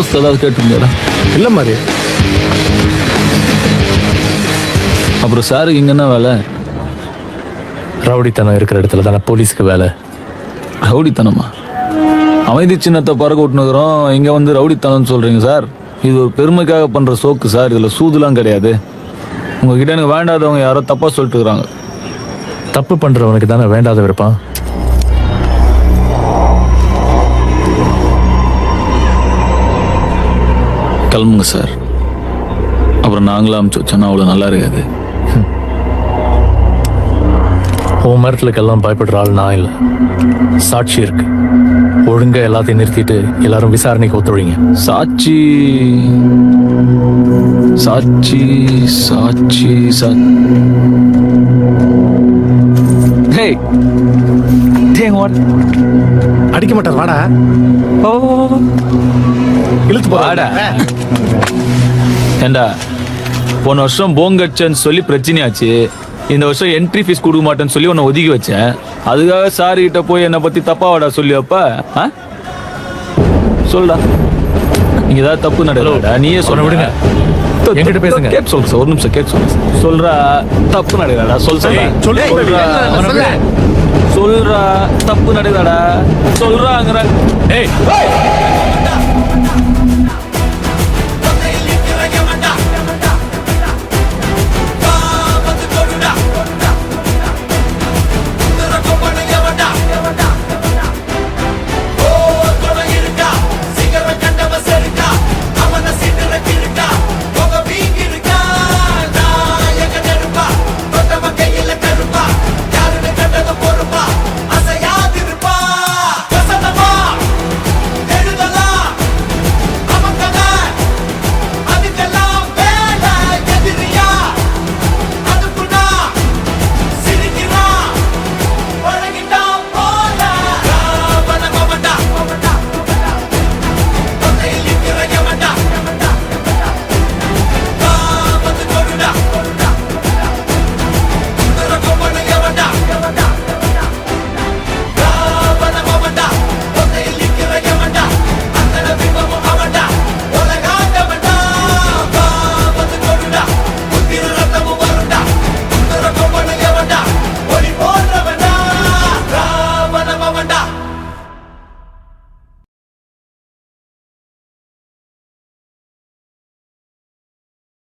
ஏதாவது கேட்டுருந்தாரா? இல்ல மாதிரி. அப்புறம் சாருக்கு இங்க என்ன வேலை? ரவுடித்தனம் இருக்கிற இடத்துல தானே போலீஸ்க்கு வேலை. ரவுடித்தனமா? அமைதி சின்னத்தை பறக்க விட்டுனுக்குறோம், இங்க வந்து ரவுடித்தனம்னு சொல்றீங்க சார். இது ஒரு பெருமைக்காக பண்ற சோக்கு சார். இதுல சூதுலாம் கிடையாது. உங்ககிட்ட எனக்கு வேண்டாதவங்க யாரோ தப்பா சொல்லிட்டு இருக்கிறாங்க. தப்பு பண்றவனுக்கு தானே வேண்டாத இருப்பான். கிளம்புங்க சார். அப்புறம் நாங்களும் அமுச்சு வச்சோன்னா அவ்வளோ நல்லா இருக்காது. உன் மரத்துலக்கெல்லாம் பயப்படுற ஆள் நான் இல்லை, சாட்சி இருக்கு. ஒழுங்கா எல்லாத்தையும் நிறுத்திட்டு எல்லாரும் விசாரணைக்கு ஒத்துழைங்க. சாட்சி சாட்சி சாட்சி ஹேய் டேய் வாட் அடிக்க மாட்டார் வாடா. ஓ இழுத்து வாடா. ஏண்டா போன வருஷம் போங்கச்சன்னு சொல்லி பிரச்சனையாச்சு. இந்த வருஷம் என்ட்ரி ஃபீஸ் கொடுக்க மாட்டேன்னு சொல்லி உன்னை ஒதுக்கி வச்சேன். அதுக்காக சாரி கிட்ட போய் என்னை பத்தி தப்பா வாடா சொல்லி வைப்ப? சொல்டா, நீங்க ஏதாவது தப்பு நடக்கலடா, நீயே சொல்ல விடுங்க. என்கிட்ட பேசுங்க. கேப் சொல்லு சார், ஒரு நிமிஷம் கேப் சொல்லு. சொல்றா தப்பு நடக்கலடா, சொல்றா சொல்றா தப்பு நடக்கலடா சொல்றாங்கற. ஏய்